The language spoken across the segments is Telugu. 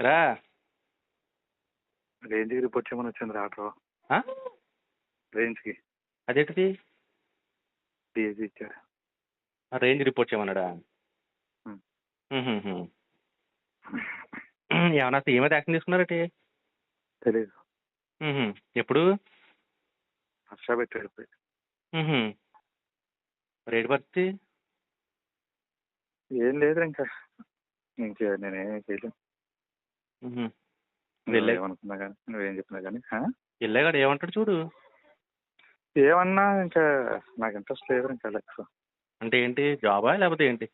రా. రేంజ్కి రిపోర్ట్ చేయమని వచ్చింది ఆర్డర్. ఆ? రేంజ్కి అదేంటిది? డిఎస్సి ఇచ్చారు. రేంజ్ రిపోర్ట్ చేయమన్నాడా? ఉమ్. మ్మ్హ్మ్. ఏమన్నా అసలు ఏమైతే యాక్షన్ తీసుకున్నారటి? తెలీదు. ఎప్పుడు? హర్ష పెట్టాడు. రేటు పరిస్థితి ఏం లేదు ఇంకా నేనేం చేయలేను. నువ్వేమనుకున్నా కానీ నువ్వేం చెప్పినా కానీ వెళ్ళాగాడు ఏమంటాడు చూడు. ఏమన్నా ఇంకా నాకు ఇంట్రెస్ట్ లేదు ఇంకా లైఫ్. అంటే ఏంటి, జాబా లేకపోతే ఏంటి?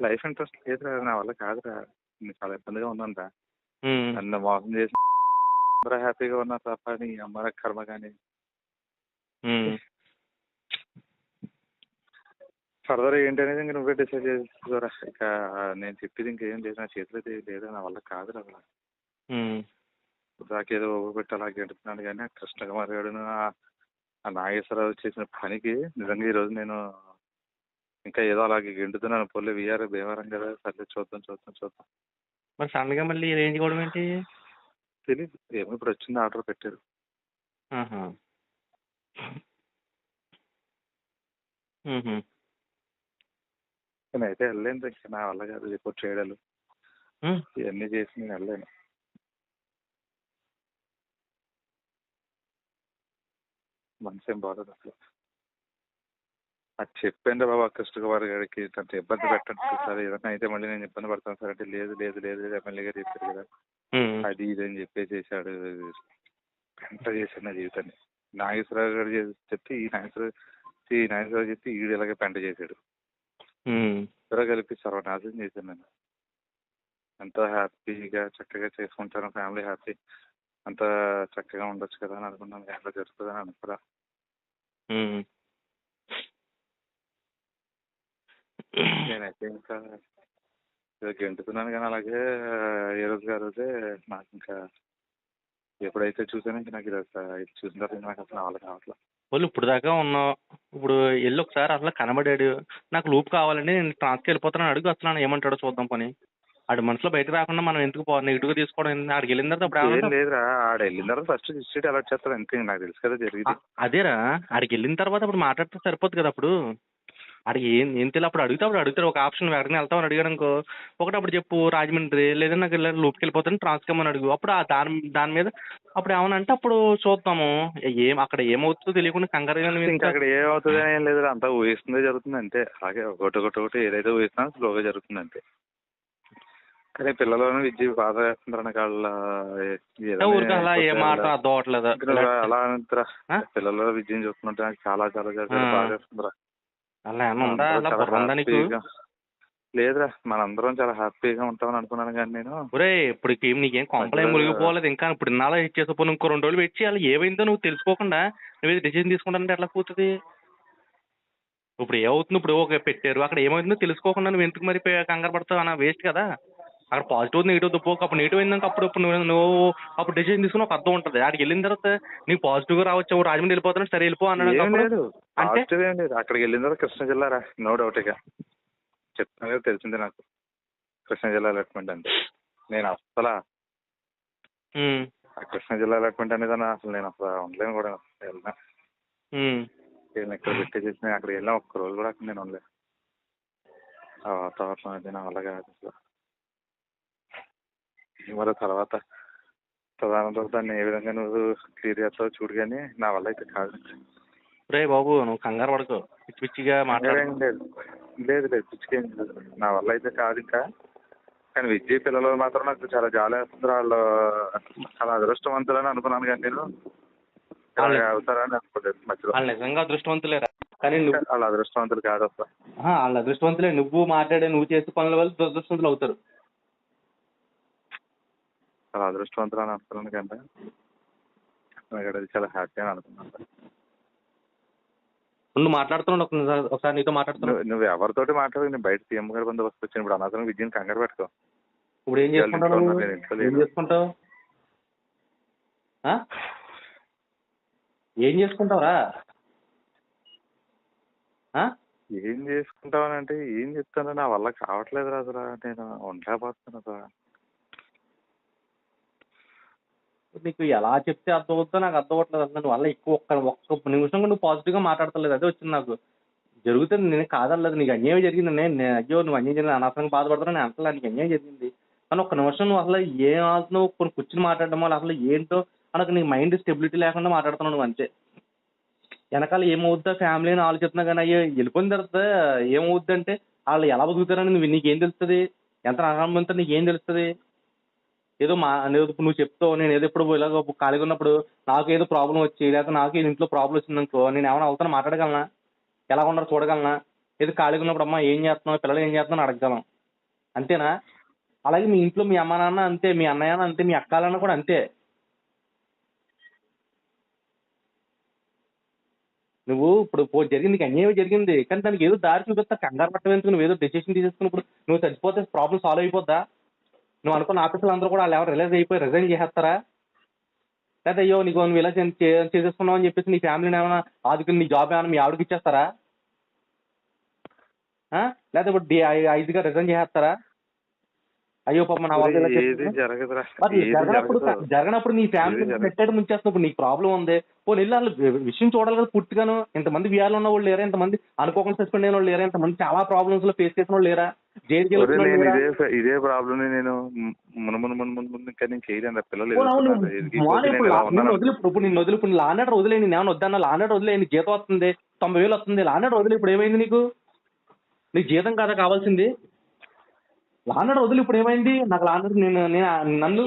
లైఫ్ ఇంట్రెస్ట్ లేదురా, నా వల్ల కాదురా. నేను చాలా ఇబ్బందిగా ఉన్నానురా. ఉమ్. నన్ను మోసం చేసి అందరూ హ్యాపీగా ఉన్నారు తప్ప నీ అమ్మ కర్మ కానీ. ఫర్దర్ ఏంటి అనేది ఇంక నువ్వే డిసైడ్ చేసుకోరా. ఇక నేను చెప్పేది ఇంకేం లేదు, నా చేతిలో లేదు, నా వల్ల కాదురా. నాకేదో పెట్టి అలా గెడుతున్నాను కానీ కృష్ణకుమార్ గారు ఆ నాగేశ్వరరావు చేసిన పనికి నిజంగా ఈరోజు నేను ఇంకా ఏదో అలాగే గెంటుతున్నాను. పొల్లి వీఆర్ భీమవరం కదా, సర్లే చూద్దాం. మరి సడన్ గా మళ్ళీ రేంజ్ కూడా ఏంటి తెలీదు. ఏమో ఇప్పుడు వచ్చింది, ఆర్డర్ పెట్టారు. నేనైతే వెళ్ళలేను ఇంకా, నా వల్ల కాదు రిపోర్ట్ చేయడాలు ఇవన్నీ చేసి నేను వెళ్ళలేను. మనసు ఏం బాగోదు అసలు. అది చెప్పండి బాబా కృష్ణకుమార్ గారికి, అంత ఇబ్బంది పెట్టండి సార్, ఏదైనా అయితే మళ్ళీ నేను ఇబ్బంది పడతాను సార్ అంటే లేదు ఎమ్మెల్యే గారు చెప్పారు కదా అది ఇది అని చెప్పేసాడు. పెంట చేశాడు నా జీవితాన్ని. నాగేశ్వరరావు గారు చెప్తే ఈ నాగేశ్వరరావు చెప్తే ఈడు ఇలాగే పెంట చేశాడు. ఇద్దరు కలిపి సర్వనాశనం చేశాను నేను. ఎంతో హ్యాపీగా చక్కగా చేసుకుంటాను, ఫ్యామిలీ హ్యాపీ, అంత చక్కగా ఉండొచ్చు కదా అని అనుకున్నాను. ఎలా జరుగుతుందని అనుకురా. నేనైతే ఇంకా గెంటుతున్నాను కానీ అలాగే ఏ రోజే నాకు ఇంకా ఎప్పుడైతే చూసానో ఇంకా నాకు ఇది చూసిన తర్వాత నాకు అసలు నా వల్ల కావట్లేదు. వాళ్ళు ఇప్పుడు దాకా ఉన్నావు, ఇప్పుడు వెళ్ళి ఒకసారి అసలు కనబడాడు, నాకు లూప్ కావాలండి నేను ట్రాన్స్కి వెళ్ళిపోతాను అడుగు, అసలు ఏమంటాడో చూద్దాం పని. ఆడి మనసులో బయటకు రాకుండా మనం ఎందుకు నెగిటివ్గా తీసుకోవడం? ఆడికి వెళ్ళిన తర్వాత అప్పుడు ఏం లేదురా, ఆడ వెళ్ళిన తర్వాత ఫస్ట్ డిస్ట్రిక్ట్ అలర్ట్ చేస్తారు అంతే, నాకు తెలుసు కదా జరిగింది. అదేరా, ఆడికి వెళ్ళిన తర్వాత అప్పుడు మాట్లాడితే సరిపోద్ది కదా. అప్పుడు ఆడికి ఏం తెలియదు, అప్పుడు అడుగుతారు ఒక ఆప్షన్ ఎక్కడికి వెళ్తామని అడిగాడు అనుకో, ఒకటి అప్పుడు చెప్పు రాజమండ్రి, లేదా నాకు లూప్కి వెళ్ళిపోతాను ట్రాన్స్కమ్మని అడుగు. అప్పుడు దాని మీద అప్పుడు ఏమన్నా అంటే అప్పుడు చూద్దాము. అక్కడ ఏమవుతుందో తెలియకుండా కంగారుగా ఇంకా అక్కడ ఏమవుతుంది అని ఏం లేదు, అంతా ఊహిస్తుందే జరుగుతుంది అంతే. అలాగే ఒకటి ఏదైతే ఊహిస్తున్నా స్లోగా జరుగుతుంది అంతే. కానీ పిల్లలను విద్య బాధ వేస్తుంటారు నాకు వాళ్ళ అలా అంటారా. పిల్లల విద్యను చూస్తున్నట్టు నాకు చాలా బాధ వేస్తుందిరా. లేదురా, మనందరం చాలా హ్యాపీగా ఉంటామని అనుకున్నాను కానీ నేను ఇప్పుడు నీకేం కొంపలే మునిగిపోలేదు ఇంకా. ఇప్పుడు ఇన్నాళ్ళ ఇచ్చేసపోను, ఇంకో 2 రోజులు వెయిట్ చేయాలి. ఏమైందో నువ్వు తెలుసుకోకుండా నువ్వు డిసిజన్ తీసుకుంటానంటే ఎట్లా కూతుంది? ఇప్పుడు ఏమవుతుంది, ఇప్పుడు ఓకే పెట్టారు, అక్కడ ఏమవుతుందో తెలుసుకోకుండా నువ్వు ఎందుకు మరి కంగారు పడతావు అన్న? వేస్ట్ కదా. అక్కడ పాజిటివ్ నెగిటివ్ దుప్పోక అప్పుడు నెగిటివ్ అయిందాక అప్పుడు నువ్వు అప్పుడు డిసిజన్ తీసుకుని ఒక అర్థం ఉంటుంది. అక్కడికి వెళ్ళిన తర్వాత నీకు పాజిటివ్గా రావచ్చు, రాజమండ్రి వెళ్ళిపోతాను సరే వెళ్ళిపో అన్నాడు. అక్కడికి వెళ్ళిన తర్వాత కృష్ణా జిల్లా రా, నో డౌట్. ఇక చెప్తాను కదా, తెలిసిందే నాకు కృష్ణా జిల్లా అలాట్మెంట్ అంటే. నేను అసలు కృష్ణా జిల్లా అలాట్మెంట్ అనేది అసలు నేను అసలు ఉండలేను కూడా. వెళ్ళినా నేను ఇక్కడ పెట్టేసి అక్కడికి వెళ్ళినా ఒక్క రోజు కూడా అక్కడ నేను ఉండలేను. ఆ వాతావరణం అది నా వల్ల కాదు అసలు. మరి తర్వాత దాన్ని ఏ విధంగా నువ్వు క్లియర్ చేస్తావు చూడు, కానీ నా వల్ల అయితే కాదు. రే బాబు నువ్వు కంగారు పడుకో, పిచ్చి పిచ్చిగా లేదు పిచ్చిగా ఏం లేదు, నా వల్ల అయితే కాదు ఇంకా. కానీ విద్య పిల్లలు మాత్రం నాకు చాలా జాలి వేస్తుంది. వాళ్ళు చాలా అదృష్టవంతులని అనుకున్నాను కానీ నేను అవుతారని అనుకోలేదు మధ్యలో. వాళ్ళు నిజంగా అదృష్టవంతులేరా, కానీ వాళ్ళ అదృష్టవంతులు కాదు అసలు. వాళ్ళ అదృష్టవంతులే, నువ్వు మాట్లాడే నువ్వు చేసే పనుల వల్ల దురదృష్టవంతులు అవుతారు. చాలా అదృష్టవంతులు అని అనుకున్నాను కంటే అది చాలా హ్యాపీ అని అనుకున్నాను. నువ్వు మాట్లాడుతున్నావు ఒకసారి నీతో మాట్లాడుతున్నావు. నువ్వు ఎవరితోటి మాట్లాడు, నేను బయట సీఎం గారి బందోబస్తు వచ్చాను. ఇప్పుడు అనవసరం విద్యను కంగారు పెట్టుకో. ఇప్పుడు ఏం చేసుకుంటావు? ఏం చేసుకుంటావురా? ఏం చేసుకుంటావని అంటే ఏం చెప్తాను, నా వల్ల కావట్లేదు రాదురా, నేను ఉండలేకపోతున్నాను. నీకు ఎలా చెప్తే అర్థమవుతుందో నాకు అర్థం అవ్వట్లేదు. అసలు నువ్వు వల్ల ఎక్కువ ఒక్క నిమిషం కూడా నువ్వు పాజిటివ్గా మాట్లాడతలేదు. అదే వచ్చింది నాకు. జరుగుతుంది, నేను కాదనలేదు. నీకు అన్యాయం జరిగింది. అయ్యో నువ్వు అన్యాయం జరిగింది అనవసరంగా బాధపడుతున్నావు నేను అంటలా. నీకు అన్యాయం జరిగింది. కానీ ఒక్క నిమిషం నువ్వు అసలు ఏం ఆడుతున్నావు, కొన్ని కూర్చుని మాట్లాడడమో అసలు ఏంటో అనకు, నీ మైండ్ స్టెబిలిటీ లేకుండా మాట్లాడుతున్నావు నువ్వు అంతే. వెనకాల ఏమవుద్దా ఫ్యామిలీ అని ఆలోచిస్తున్నా కానీ అయ్యో వెళ్ళిపోయిన తర్వాత ఏమవుద్ది అంటే వాళ్ళు ఎలా బతుకుతారని నీకేం తెలుస్తుంది? ఎంత అనుభవంతో నీకేం తెలుస్తుంది? ఏదో నువ్వు చెప్తావు, నేను ఏదో ఇప్పుడు ఇలాగ ఖాళీగా ఉన్నప్పుడు నాకు ఏదో ప్రాబ్లం వచ్చి లేకపోతే నాకు ఏదో ఇంట్లో ప్రాబ్లం వచ్చిందనుకో, నేను ఏమైనా అవుతాను మాట్లాడగలనా? ఎలా ఉన్నారో చూడగలనా? ఏదో ఖాళీగా ఉన్నప్పుడు అమ్మ ఏం చేస్తున్నావు, పిల్లలు ఏం చేస్తున్నావు అడగగలం, అంతేనా? అలాగే మీ ఇంట్లో మీ అమ్మ నాన్న అంతే, మీ అన్నయ్య అంతే, మీ అక్కాలన్న కూడా అంతే. నువ్వు ఇప్పుడు జరిగింది, నీకు అన్యాయం జరిగింది, కానీ దానికి ఏదో దారి చూపిస్తా, కంగారు పట్టడం ఎందుకు? నువ్వు ఏదో డెసిషన్ తీసేసుకున్నప్పుడు నువ్వు చచ్చిపోతే ప్రాబ్లం సాల్వ్ అయిపోద్దా? నువ్వు అనుకున్న ఆఫీసులు అందరూ కూడా వాళ్ళు ఎవరు రిలైజ్ అయిపోయి రిజైన్ చేసేస్తారా? లేదా అయ్యో నువ్వు ఇలా చేసేసుకున్నావు అని చెప్పేసి నీ ఫ్యామిలీని ఏమైనా ఆదుకుని నీ జాబ్ ఏమైనా మీ ఆవిడకి ఇచ్చేస్తారా? లేదా ఇప్పుడు 5గా రిజైన్ చేసేస్తారా? అయ్యో పాపం నా వల్ల జరగనప్పుడు నీ ఫ్యామిలీ పెట్టాడు ముంచేస్తున్నప్పుడు నీకు ప్రాబ్లం ఉంది. పోనీ వెళ్ళి వాళ్ళు విషయం చూడాలి కదా పూర్తిగాను. ఇంతమంది వీఆర్లో ఉన్న వాళ్ళు లేరా? ఇంతమంది అనుకోకుండా సస్పెండ్ అయిన వాళ్ళు లేరా? ఇంతమంది చాలా ప్రాబ్లమ్స్ లో ఫేస్ చేసిన వాళ్ళు లేరా? ఇదే ప్రాబ్లం నేను ముందు ఇంకా నేను చేయలేను. పిల్లలు ఇప్పుడు నేను వదిలి ఇప్పుడు లానర్ వదిలే, నేను ఏమైనా వద్దన్నా లానర్ వదిలే, నీ జీతం వస్తుంది 90,000 వస్తుంది, లానర్ వదిలే. ఇప్పుడు ఏమైంది నీకు? నీకు జీతం కదా కావాల్సింది? లానర్ వదిలి ఇప్పుడు ఏమైంది? నాకు లానర్ నన్ను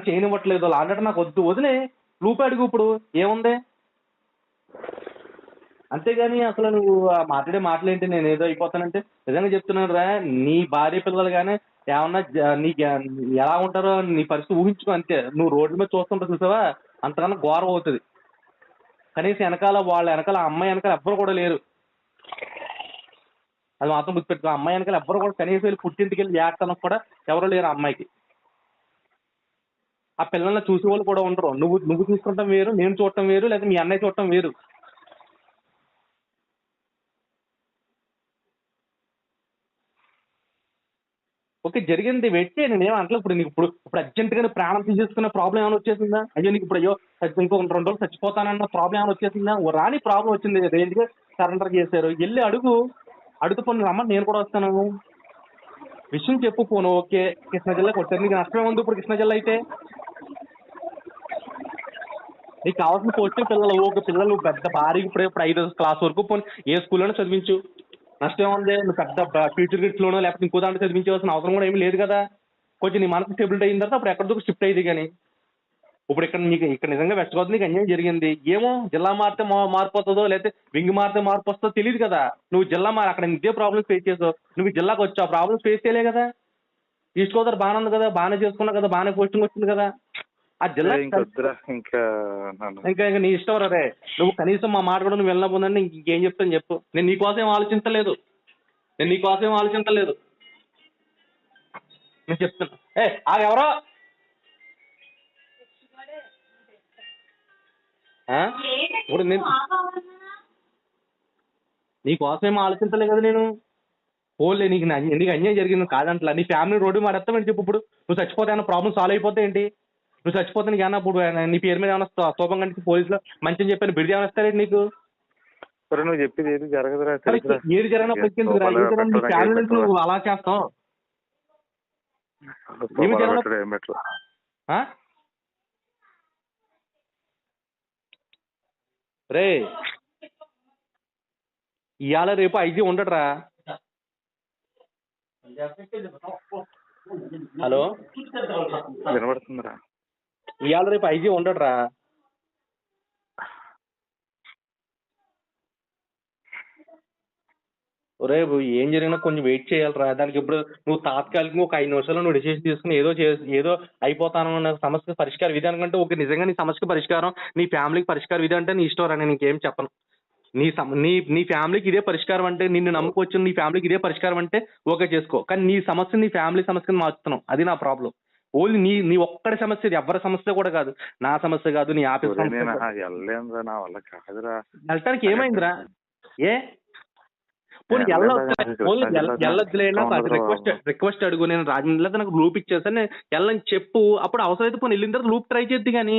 చేయనివ్వట్లేదు, లానర్ నాకు వద్దు, వదిలే. లూపు అడుగు, ఇప్పుడు ఏముంది? అంతేగాని అసలు నువ్వు మాట్లాడే మాటలేంటి, నేను ఏదో అయిపోతానంటే నిజంగా చెప్తున్నాను రా, నీ భార్య పిల్లలు కానీ ఏమన్నా నీకు ఎలా ఉంటారో నీ పరిస్థితి ఊహించుకో అంతే. నువ్వు రోడ్ల మీద చూస్తుంటా చూసావా, అంతకన్నా ఘోరం అవుతుంది. కనీసం వాళ్ళ వెనకాల అమ్మాయి వెనకాల ఎవ్వరు కూడా లేరు, అది మాత్రం గుర్తుపెట్టుకో. అమ్మాయి వెనకాల ఎవ్వరు కూడా కనీసం వెళ్ళి పుట్టింటికి వెళ్ళి ఏడటానికి కూడా ఎవరు లేరు అమ్మాయికి. ఆ పిల్లల్ని చూసే వాళ్ళు కూడా ఉండరు. నువ్వు చూసుకుంటాం వేరు, నేను చూడటం వేరు, లేదా మీ అన్నయ్య చూడటం వేరు. ఓకే జరిగింది, వెయిట్ చేయి, నేను ఏం అంటలేదు. ఇప్పుడు నీకు ఇప్పుడు అర్జెంట్గా ప్రాణం తీసేసుకున్న ప్రాబ్లం ఏమైనా వచ్చేసిందా? అయ్యో నీకు ఇప్పుడు ఇంకో 2 రోజులు చచ్చిపోతానన్న ప్రాబ్లం ఏమైనా వచ్చేసిందా? రాని ప్రాబ్లం వచ్చింది, రేంజ్గా సరెండర్ చేశారు. వెళ్ళి అడుగు పోను రమ్మని నేను కూడా వస్తాను. విషయం చెప్పు పోను. ఓకే కృష్ణా జిల్లాకి వచ్చారు, నీకు నష్టమే ఉంది. ఇప్పుడు కృష్ణా జిల్లా అయితే నీకు కావాల్సిన పోస్టులు పిల్లలు పెద్ద భారీగా ఇప్పుడు 5వ క్లాస్ వరకు పోనీ ఏ స్కూల్లోనే చదివించు, నష్టం ఉంది. నువ్వు పెద్ద ఫ్యూచర్ గిట్స్లోనో లేకపోతే ఇంకో దాంట్లో చదివించవలసిన అవసరం కూడా ఏమీ లేదు కదా. కొంచెం నీ మనసు స్టెబిలిటీ అయిన తర్వాత అప్పుడు ఎక్కడిదో షిఫ్ట్ అయ్యింది. కానీ ఇప్పుడు ఇక్కడ నిజంగా వెస్ట్ గోదావరి నీకు అన్యాయం జరిగింది. ఏమో జిల్లా మారితే మార్పు వస్తుందో, లేకపోతే వింగ్ మారితే మార్పు వస్తుందో తెలియదు కదా. నువ్వు జిల్లా అక్కడ ఇదే ప్రాబ్లమ్స్ ఫేస్ చేసావు, నువ్వు జిల్లాకు వచ్చావు, ప్రాబ్లమ్స్ ఫేస్ చేయలే కదా. ఈస్ట్ గోదావరి బాగానే ఉంది కదా, బాగానే చేసుకున్నావు కదా, బాగానే పోస్టింగ్ వచ్చింది కదా. ఆ జిల్లా ఇంకా నీ ఇష్టం రే. నువ్వు కనీసం మా మాట కూడా నువ్వు వెళ్ళకపోతుందంటే ఇంకేం చెప్తాను చెప్పు. నేను నీకోసం ఏం ఆలోచించలేదు, నేను చెప్తున్నా. ఎవరో ఇప్పుడు నీకోసం ఏం ఆలోచించలే కదా నేను. పోలే నీకు అన్యాయం జరిగింది కాదంటలా. నీ ఫ్యామిలీ రోడ్డు మాడేస్తామని చెప్పు. ఇప్పుడు నువ్వు చచ్చిపోతే ఏమన్నా ప్రాబ్లం సాల్వ్ అయిపోతే ఏంటి? నువ్వు చచ్చిపోతే నీకు ఏమన్నా ఇప్పుడు నీ పేరు మీద ఏమన్నా స్తూపం కంటే పోలీసులో మంచిని చెప్పని బిడిది ఏమైనా ఇస్తారేంటి నీకు? నువ్వు చెప్పేది ఏది జరగదురా. ఏది జరిగినప్పుడు నీ ఫ్యామిలీ నుంచి నువ్వు అలా చేస్తావు. ఏమి జరగదు రే. ఇవాళ రేపు 5G ఉండడురా. హలో వినబడుతుందిరా. ఇవాళ రేపు 5G ఉండడురా. రేపు ఏం జరిగినా కొంచెం వెయిట్ చేయాలిరా. దానికి ఇప్పుడు నువ్వు తాత్కాలికంగా ఒక 5 నిమిషాలు నువ్వు డిసిషన్ తీసుకుని ఏదో అయిపోతానన్న సమస్య పరిష్కార విధి అనుకుంటే ఓకే. నిజంగా నీ సమస్యకి పరిష్కారం, నీ ఫ్యామిలీకి పరిష్కార విధి అంటే నీ ఇష్టం రా, నేను ఇంకేం చెప్పను. నీ ఫ్యామిలీకి ఇదే పరిష్కారం అంటే, నిన్ను నమ్ముకొచ్చిన నీ ఫ్యామిలీకి ఇదే పరిష్కారం అంటే ఓకే చేసుకో. కానీ నీ సమస్య నీ ఫ్యామిలీ సమస్యను మార్చుతున్నావు, అది నా ప్రాబ్లం. ఓన్లీ నీ ఒక్కడి సమస్య, ఇది ఎవరి సమస్య కూడా కాదు, నా సమస్య కాదు, నీ ఆఫీస్ సమస్య. వెళ్ళటానికి ఏమైందిరా? పోనీ వెళ్ళలేదు వెళ్ళొద్దులే, నాకు అది రిక్వెస్ట్ అడుగు, నేను రాజమండ్రిలో నాకు లూప్ ఇచ్చేసాను, నేను వెళ్ళని చెప్పు, అప్పుడు అవసరం అయితే పోనీ వెళ్ళిన తర్వాత లూప్ ట్రై చేద్ది కానీ